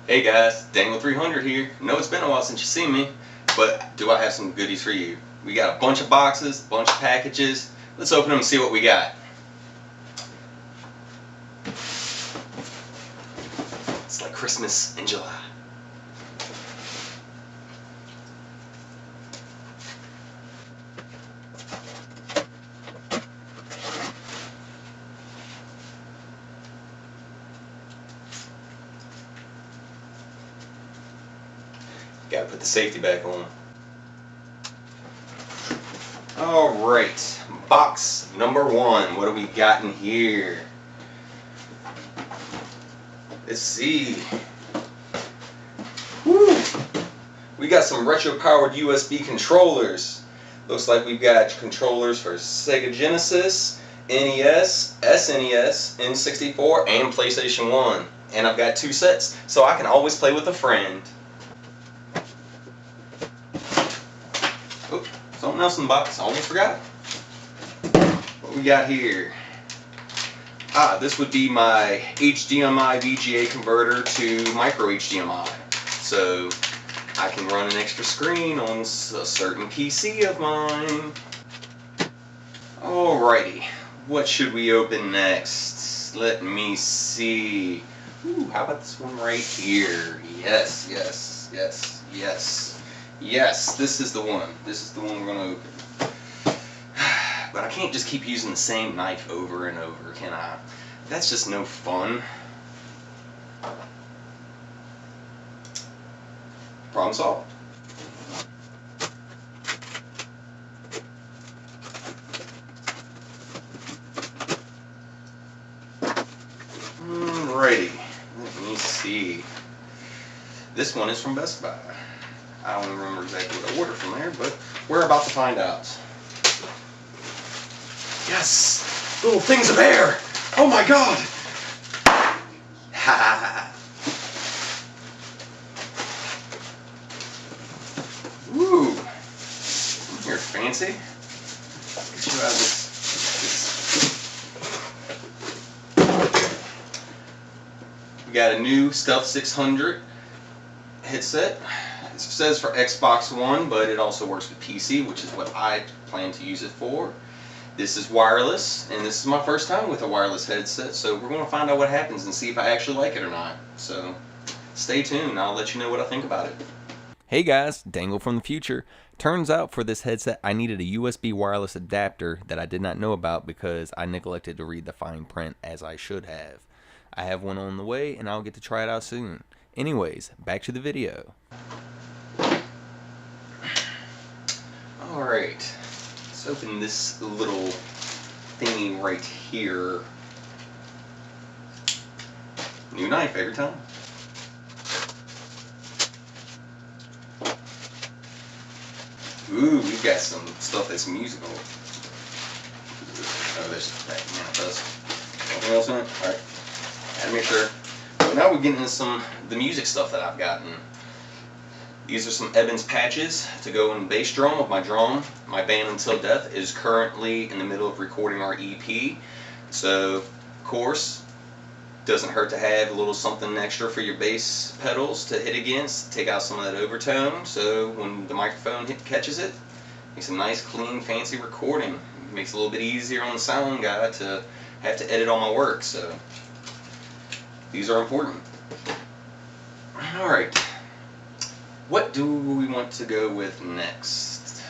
Hey guys, Dangle 300 here. No, it's been a while since you've seen me, but do I have some goodies for you? We got a bunch of boxes, a bunch of packages. Let's open them and see what we got. It's like Christmas in July. Gotta put the safety back on. Alright, box number one. What do we got in here? Let's see. Woo! We got some retro powered USB controllers. Looks like we've got controllers for Sega Genesis, NES, SNES, N64, and PlayStation 1. And I've got two sets, so I can always play with a friend. Oh, something else in the box. I almost forgot. What we got here? This would be my HDMI VGA converter to micro HDMI. So I can run an extra screen on a certain PC of mine. Alrighty, what should we open next? Let me see. Ooh, how about this one right here? Yes, yes, yes, yes. Yes, this is the one. This is the one we're going to open. But I can't just keep using the same knife over and over, can I? That's just no fun. Problem solved. Alrighty, let me see. This one is from Best Buy. I don't remember exactly what I ordered from there, but we're about to find out. Yes! Little thing's a bear! Oh my god! Ha ha ha! Woo! You're fancy. Get you out of this. We got a new Stealth 600 headset. It says for Xbox One, but it also works with PC, which is what I plan to use it for. This is wireless, and this is my first time with a wireless headset, so we're going to find out what happens and see if I actually like it or not. So stay tuned, I'll let you know what I think about it. Hey guys, Dangle from the future. Turns out for this headset I needed a USB wireless adapter that I did not know about because I neglected to read the fine print as I should have. I have one on the way and I'll get to try it out soon. Anyways, back to the video. Alright, let's open this little thingy right here. New knife every time. Ooh, we've got some stuff that's musical. Oh, there's that manifest. Anything else in it? Alright. Gotta make sure. So now we're getting into the music stuff that I've gotten. These are some Evans patches to go in the bass drum of my drum. My band Until Death is currently in the middle of recording our EP. So, of course, doesn't hurt to have a little something extra for your bass pedals to hit against, take out some of that overtone, so when the microphone catches it, makes a nice, clean, fancy recording. It makes it a little bit easier on the sound guy to have to edit all my work, so these are important. Alright, what do we want to go with next?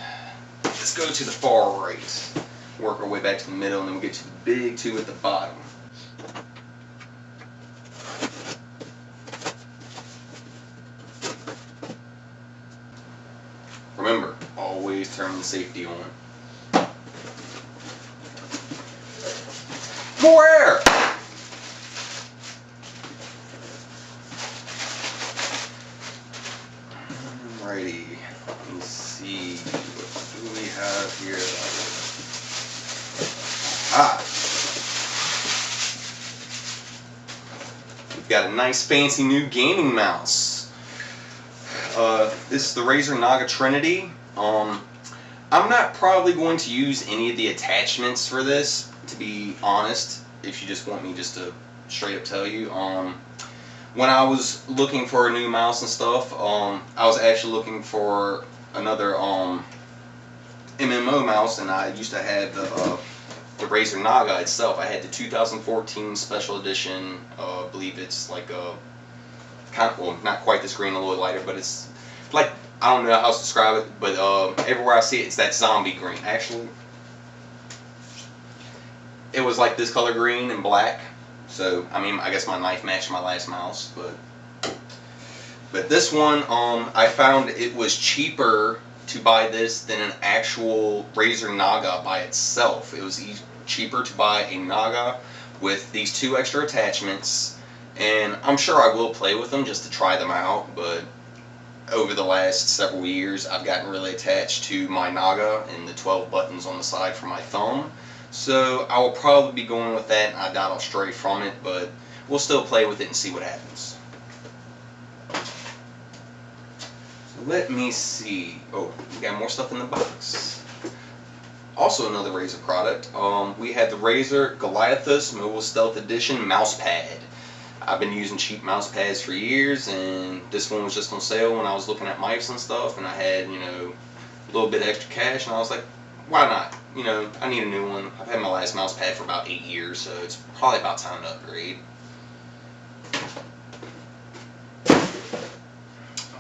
Let's go to the far right, work our way back to the middle, and then we'll get to the big two at the bottom. Remember, always turn the safety on. More air! Alrighty, let me see, what do we have here? We've got a nice fancy new gaming mouse. This is the Razer Naga Trinity. I'm not probably going to use any of the attachments for this, to be honest, if you just want me just to straight up tell you. When I was looking for a new mouse and stuff, I was actually looking for another MMO mouse, and I used to have the Razer Naga itself. I had the 2014 special edition. I believe it's like a kind of, well, not quite this green, a little lighter, but it's like, I don't know how else to describe it, but everywhere I see it, it's that zombie green. Actually, it was like this color green and black. So, I mean, I guess my knife matched my last mouse, but this one, I found it was cheaper to buy this than an actual Razer Naga by itself. It was cheaper to buy a Naga with these two extra attachments, and I'm sure I will play with them just to try them out, but over the last several years I've gotten really attached to my Naga and the 12 buttons on the side for my thumb. So I will probably be going with that, and I doubt I'll stray from it, but we'll still play with it and see what happens. So let me see. Oh, we got more stuff in the box. Also another Razer product. We had the Razer Goliathus Mobile Stealth Edition mouse pad. I've been using cheap mouse pads for years, and this one was just on sale when I was looking at mice and stuff, and I had, you know, a little bit extra cash, and I was like, why not? You know, I need a new one. I've had my last mouse pad for about 8 years, so it's probably about time to upgrade.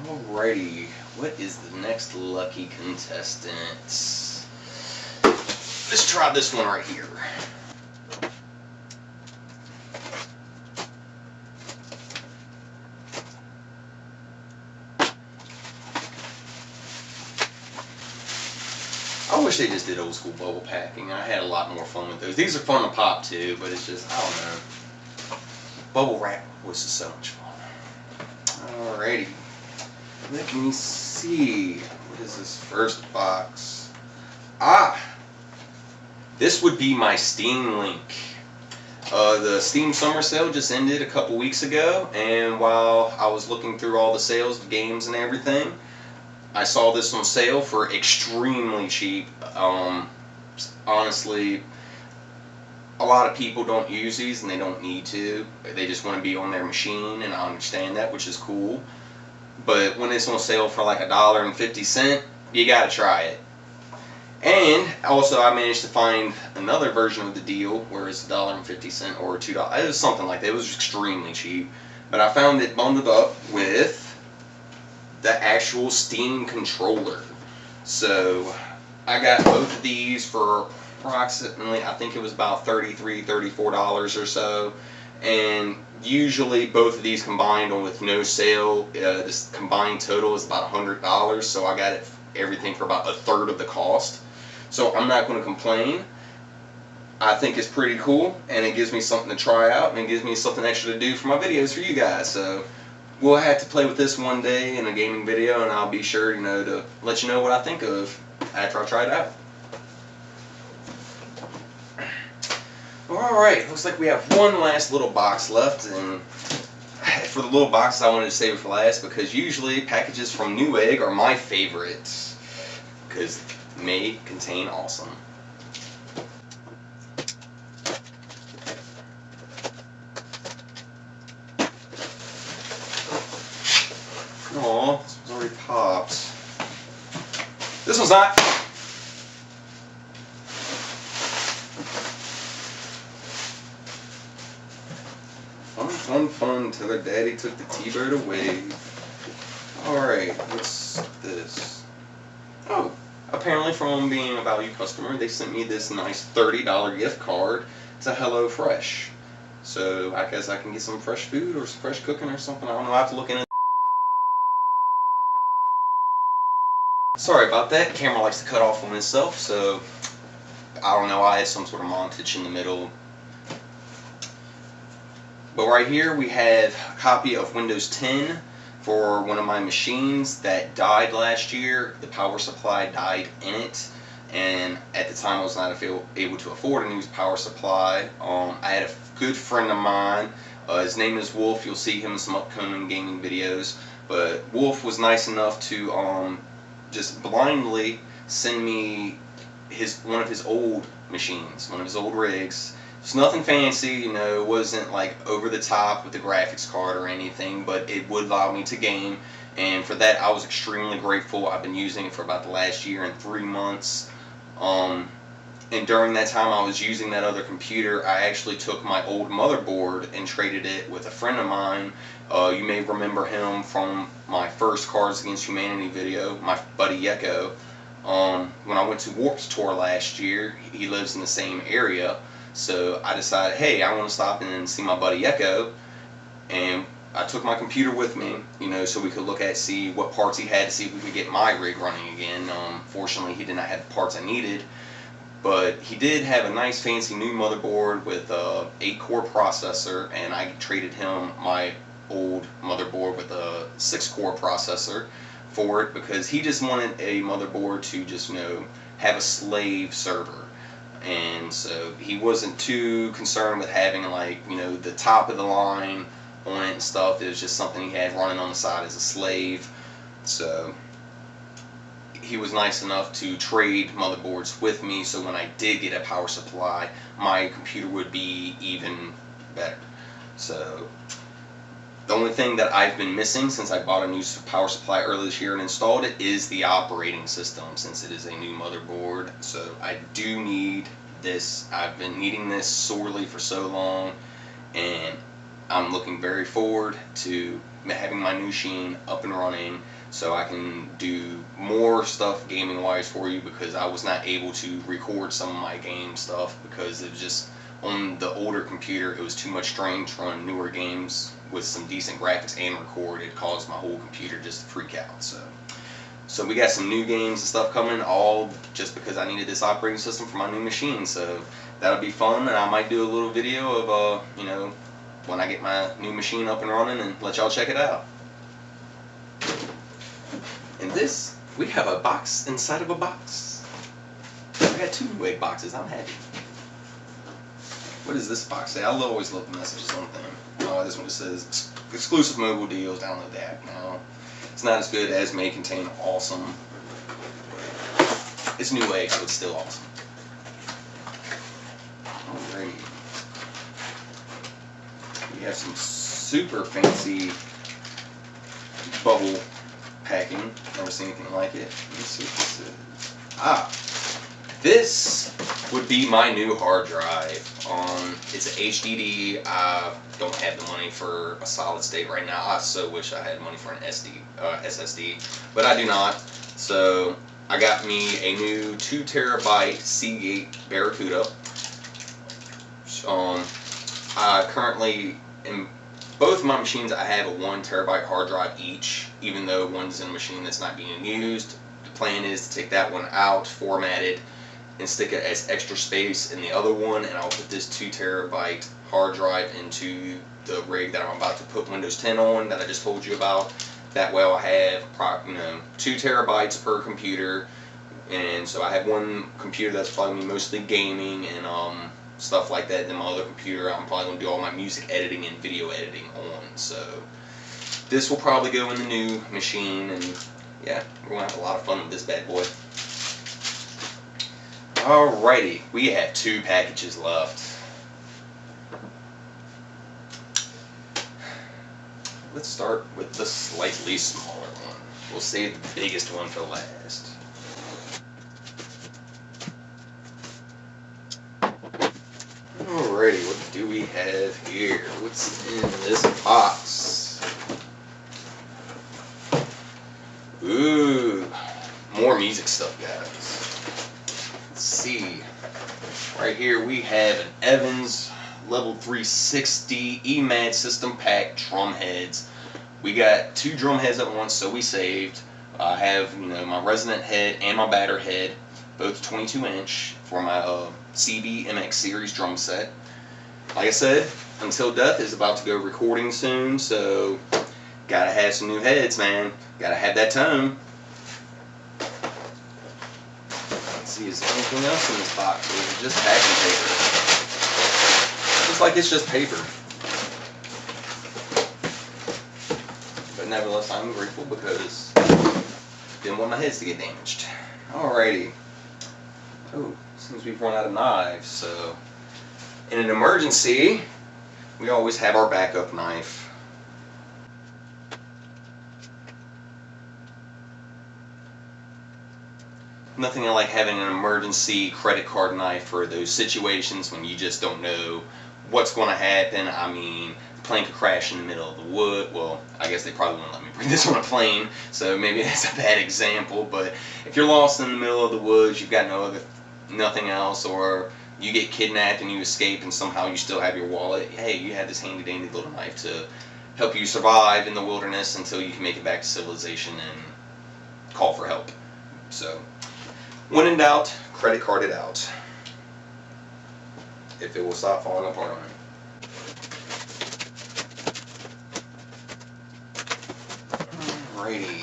Alrighty, what is the next lucky contestant? Let's try this one right here. I wish they just did old school bubble packing. I had a lot more fun with those. These are fun to pop too, but it's just, I don't know. Bubble wrap was just so much fun. Alrighty. Let me see. What is this first box? This would be my Steam link. The Steam summer sale just ended a couple weeks ago, and while I was looking through all the sales of games and everything, I saw this on sale for extremely cheap. Honestly, a lot of people don't use these and they don't need to. They just want to be on their machine, and I understand that, which is cool. But when it's on sale for like $1.50, you gotta try it. And also, I managed to find another version of the deal where it's $1.50 or $2. It was something like that. It was extremely cheap. But I found it bundled up with the actual Steam controller. So I got both of these for approximately, I think it was about $33, $34 or so. And usually both of these combined with no sale, this combined total is about $100. So I got everything for about a third of the cost. So I'm not going to complain. I think it's pretty cool, and it gives me something to try out, and it gives me something extra to do for my videos for you guys. So we'll have to play with this one day in a gaming video, and I'll be sure, you know, to let you know what I think of after I try it out. Alright, looks like we have one last little box left, and for the little boxes, I wanted to save it for last because usually packages from Newegg are my favorites because they may contain awesome. Aw, this one's already popped. This one's not. Fun till her daddy took the T-Bird away. Alright, what's this? Oh, apparently from being a value customer, they sent me this nice $30 gift card to Hello Fresh. So I guess I can get some fresh food or some fresh cooking or something. I don't know, I have to look into it. Sorry about that, camera likes to cut off on itself, so I don't know, I had some sort of montage in the middle. But right here we have a copy of Windows 10 for one of my machines that died last year. The power supply died in it, and at the time I was not able to afford a new power supply. I had a good friend of mine, his name is Wolf, you'll see him in some upcoming gaming videos, but Wolf was nice enough to just blindly send me one of his old machines, one of his old rigs. It's nothing fancy, you know, it wasn't like over the top with the graphics card or anything, but it would allow me to game, and for that I was extremely grateful. I've been using it for about the last year and 3 months, and during that time I was using that other computer. I actually took my old motherboard and traded it with a friend of mine. You may remember him from my first Cards Against Humanity video, my buddy Yeko. When I went to Warp's Tour last year, he lives in the same area. So I decided, hey, I want to stop and see my buddy Echo, and I took my computer with me, you know, so we could see what parts he had to see if we could get my rig running again. Fortunately, he did not have the parts I needed, but he did have a nice fancy new motherboard with a 8-core processor, and I traded him my old motherboard with a 6-core processor for it because he just wanted a motherboard to just, you know, have a slave server. And so he wasn't too concerned with having, like, you know, the top of the line on it and stuff. It was just something he had running on the side as a slave. So he was nice enough to trade motherboards with me, so when I did get a power supply, my computer would be even better. So the only thing that I've been missing since I bought a new power supply earlier this year and installed it is the operating system, since it is a new motherboard. So I do need this. I've been needing this sorely for so long, and I'm looking very forward to having my new machine up and running so I can do more stuff gaming wise for you, because I was not able to record some of my game stuff because it was just on the older computer. It was too much strain to run newer games with some decent graphics and record. It caused my whole computer just to freak out. So we got some new games and stuff coming, all just because I needed this operating system for my new machine. So that'll be fun, and I might do a little video of you know, when I get my new machine up and running, and let y'all check it out. And this, we have a box inside of a box. We got 2 Newegg boxes. I'm happy. What does this box say? I always love the messages on thing. Oh, this one just says exclusive mobile deals. Download the app now. It's not as good as may contain awesome. It's Newegg, so it's still awesome. Alright. We have some super fancy bubble packing. Never seen anything like it. Let's see what this is. Ah, this would be my new hard drive. It's an HDD. I don't have the money for a solid state right now. I so wish I had money for an SSD, but I do not. So I got me a new 2 terabyte Seagate Barracuda. Currently in both of my machines I have a 1 terabyte hard drive each, even though one's in a machine that's not being used. The plan is to take that one out, format it, and stick it as extra space in the other one, and I'll put this 2 terabyte hard drive into the rig that I'm about to put Windows 10 on that I just told you about. That way I'll have 2 terabytes per computer, and so I have one computer that's probably mostly gaming and stuff like that. Then my other computer I'm probably going to do all my music editing and video editing on. So This will probably go in the new machine, and yeah, we're going to have a lot of fun with this bad boy. Alrighty, we have 2 packages left. Let's start with the slightly smaller one. We'll save the biggest one for last. Alrighty, what do we have here? What's in this box? Ooh, more music stuff, guys. Let's see. Right here we have an Evans Level 360 EMAD System Pack drum heads. We got 2 drum heads at once, so we saved. I have, my resonant head and my batter head, both 22-inch for my CB MX Series drum set. Like I said, Until Death is about to go recording soon, so gotta have some new heads, man. Gotta have that tone. Let's see, is there anything else in this box? Or is it just packing paper? Looks like it's just paper. But nevertheless, I'm grateful because I didn't want my heads to get damaged. Alrighty. Oh, seems we've run out of knives, so in an emergency, we always have our backup knife. Nothing like having an emergency credit card knife for those situations when you just don't know what's going to happen. I mean, the plane could crash in the middle of the wood. Well, I guess they probably won't let me bring this on a plane, so maybe that's a bad example. But if you're lost in the middle of the woods, you've got nothing else, or you get kidnapped and you escape and somehow you still have your wallet, hey, you have this handy dandy little knife to help you survive in the wilderness until you can make it back to civilization and call for help. So, when in doubt, credit card it out. If it will stop falling apart on me. Alrighty.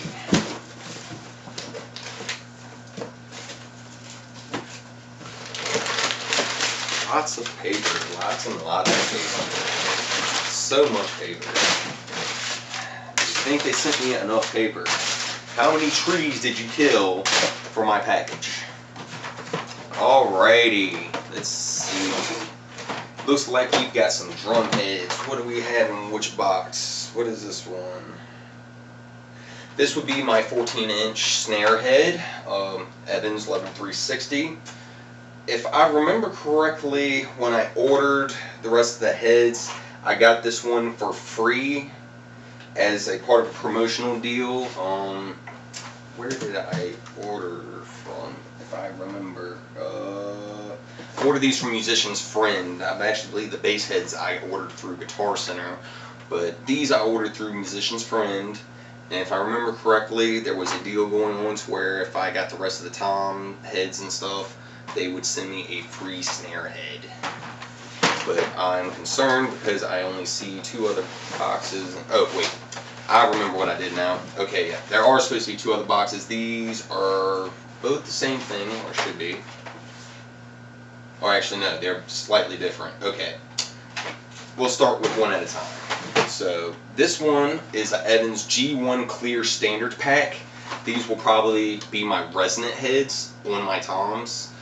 Lots of paper, lots and lots of paper. So much paper. I think they sent me enough paper. How many trees did you kill for my package? Alrighty, let's see. Looks like we've got some drum heads. What do we have in which box? What is this one? This would be my 14-inch snare head, Evans Level 360. If I remember correctly, when I ordered the rest of the heads, I got this one for free as a part of a promotional deal. Where did I order from, if I remember? I ordered these from Musician's Friend. I actually believe the bass heads I ordered through Guitar Center, but these I ordered through Musician's Friend. And if I remember correctly, there was a deal going on to where if I got the rest of the tom heads and stuff, they would send me a free snare head. But I'm concerned because I only see 2 other boxes. Oh, wait. I remember what I did now. Okay, yeah. There are supposed to be 2 other boxes. These are both the same thing, or should be. Or actually, no. They're slightly different. Okay. We'll start with one at a time. So, this one is an Evans G1 Clear Standard Pack. These will probably be my resonant heads on my toms.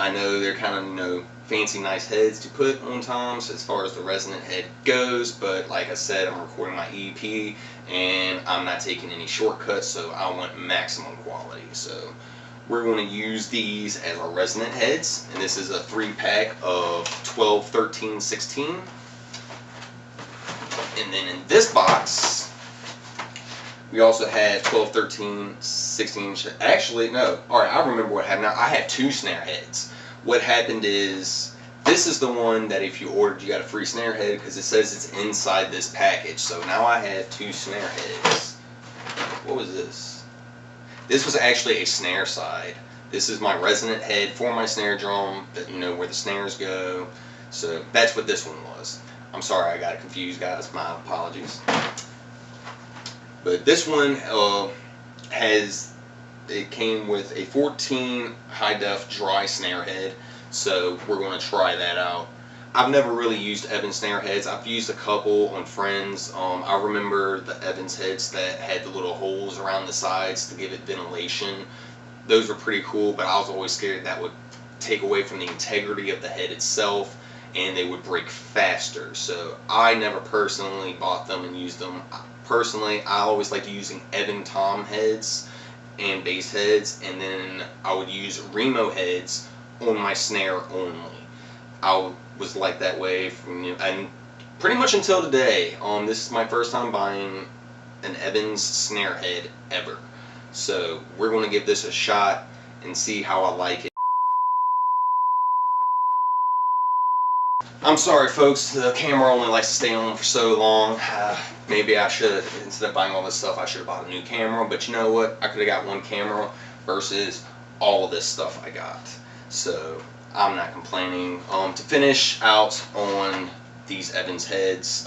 I know they're kind of, fancy nice heads to put on toms as far as the resonant head goes, but like I said, I'm recording my EP and I'm not taking any shortcuts, so I want maximum quality. So we're going to use these as our resonant heads, and this is a 3-pack of 12, 13, 16. And then in this box, we also had 12, 13, 16. Actually, no. Alright, I remember what happened now. I had 2 snare heads. What happened is, this is the one that if you ordered, you got a free snare head because it says it's inside this package. So now I have 2 snare heads. What was this? This was actually a snare side. This is my resonant head for my snare drum, that where the snares go. So that's what this one was. I'm sorry I got it confused, guys. My apologies. But this one it came with a 14 high def dry snare head, so we're going to try that out. I've never really used Evans snare heads. I've used a couple on friends. I remember the Evans heads that had the little holes around the sides to give it ventilation. Those were pretty cool, but I was always scared that would take away from the integrity of the head itself and they would break faster. So I never personally bought them and used them. Personally, I always liked using Evan tom heads and bass heads, and then I would use Remo heads on my snare only. I was like that way from, and pretty much until today. This is my first time buying an Evans snare head ever. So we're going to give this a shot and see how I like it. I'm sorry folks, the camera only likes to stay on for so long. Maybe I should, instead of buying all this stuff, I should have bought a new camera. But you know what? I could have got one camera versus all of this stuff I got. So I'm not complaining. To finish out on these Evans heads,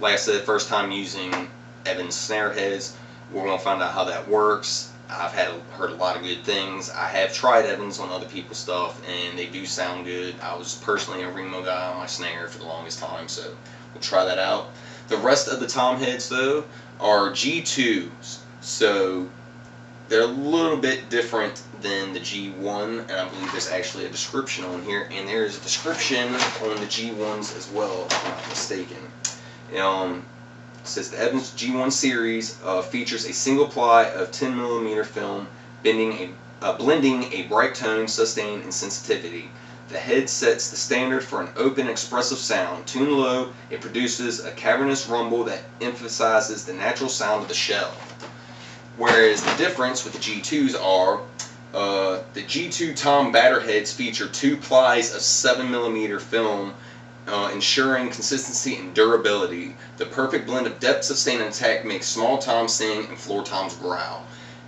like I said, first time using Evans snare heads. We're going to find out how that works. I've heard a lot of good things. I have tried Evans on other people's stuff, and they do sound good. I was personally a Remo guy on my snare for the longest time, so we'll try that out. The rest of the tom heads, though, are G2s, so they're a little bit different than the G1, and I believe there's actually a description on here, and there's a description on the G1s as well, if I'm not mistaken. It says the Evans G1 series features a single ply of 10mm film, blending a bright tone, sustain, and sensitivity. The head sets the standard for an open, expressive sound. Tuned low, it produces a cavernous rumble that emphasizes the natural sound of the shell. Whereas the difference with the G2s are the G2 tom batter heads feature 2 plies of 7mm film, ensuring consistency and durability. The perfect blend of depth, sustain, and attack makes small toms sing and floor toms growl.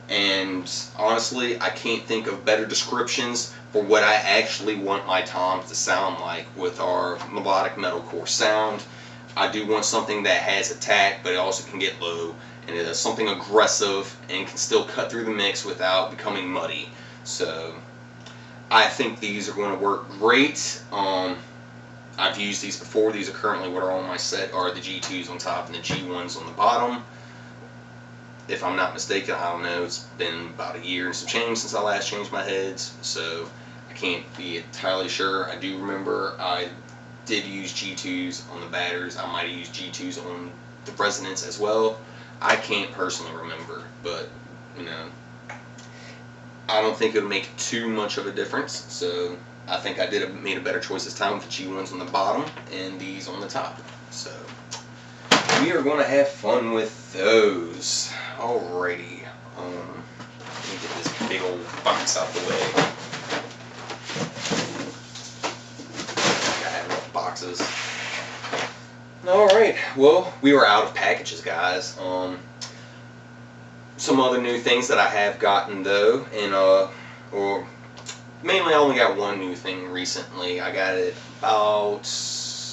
And honestly, I can't think of better descriptions for what I actually want my toms to sound like with our melodic metalcore sound. I do want something that has attack, but it also can get low, and it is something aggressive and can still cut through the mix without becoming muddy. So I think these are going to work great. I've used these before. These are currently what are on my set are the G2s on top and the G1s on the bottom. If I'm not mistaken, I don't know, it's been about a year and some change since I last changed my heads, so I can't be entirely sure. I do remember I did use G2s on the batters. I might have used G2s on the resonance as well. I can't personally remember, but I don't think it'll make too much of a difference. So I think I made a better choice this time with the G1s on the bottom and these on the top. So we are going to have fun with those. Alrighty. Let me get this big old box out the way. I have enough boxes. Alright, well, we were out of packages, guys. Some other new things that I have gotten, though, and or mainly I only got one new thing recently. I got it about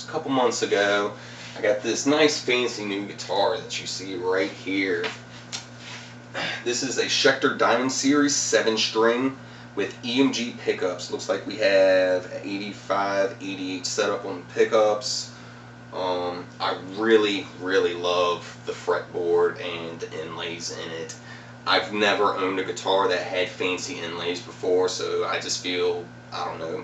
a couple months ago. I got this nice fancy new guitar that you see right here. This is a Schecter Diamond Series 7-string with EMG pickups. Looks like we have 85, 88 setup on pickups. I really, really love the fretboard and the inlays in it. I've never owned a guitar that had fancy inlays before, so I just feel, I don't know,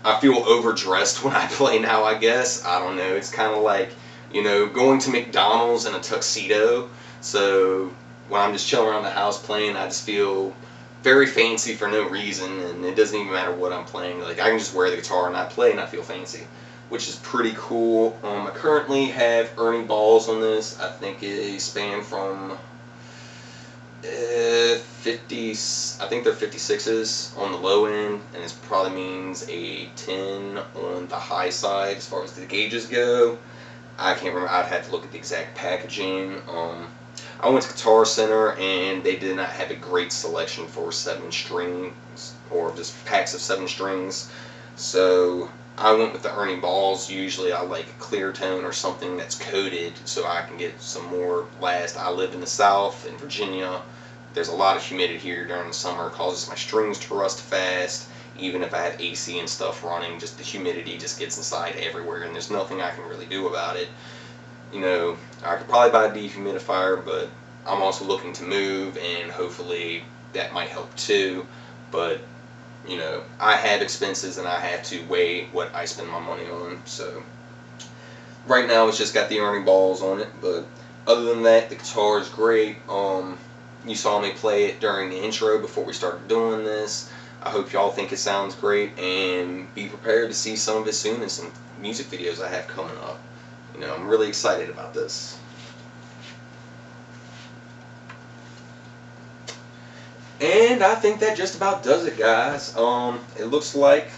I feel overdressed when I play now, I guess. I don't know, it's kind of like, going to McDonald's in a tuxedo. So when I'm just chilling around the house playing, I just feel very fancy for no reason, and it doesn't even matter what I'm playing. Like, I can just wear the guitar and I play and I feel fancy, which is pretty cool. I currently have Ernie balls on this. I think they span from 50, I think they're 56s on the low end, and it probably means a 10 on the high side as far as the gauges go. I can't remember, I'd have to look at the exact packaging. I went to Guitar Center and they did not have a great selection for 7 strings or just packs of 7 strings. So I went with the Ernie balls. Usually I like a clear tone or something that's coated so I can get some more last. I live in the South in Virginia. There's a lot of humidity here during the summer. It causes my strings to rust fast. even if I have AC and stuff running. Just the humidity just gets inside everywhere, and there's nothing I can really do about it. You know, I could probably buy a dehumidifier, but I'm also looking to move, and hopefully that might help too. But you know, I have expenses and I have to weigh what I spend my money on. So right now it's just got the Ernie balls on it, but other than that, the guitar is great. You saw me play it during the intro before we started doing this. I hope y'all think it sounds great, and be prepared to see some of it soon in some music videos I have coming up. You know, I'm really excited about this. And I think that just about does it, guys. It looks like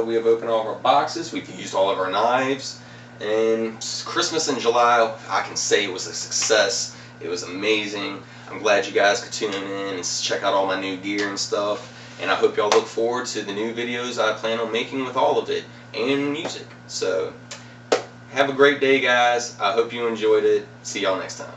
we have opened all of our boxes. We've used all of our knives. And Christmas in July, I can say it was a success. It was amazing. I'm glad you guys could tune in and check out all my new gear and stuff. And I hope y'all look forward to the new videos I plan on making with all of it and music. So, have a great day, guys. I hope you enjoyed it. See y'all next time.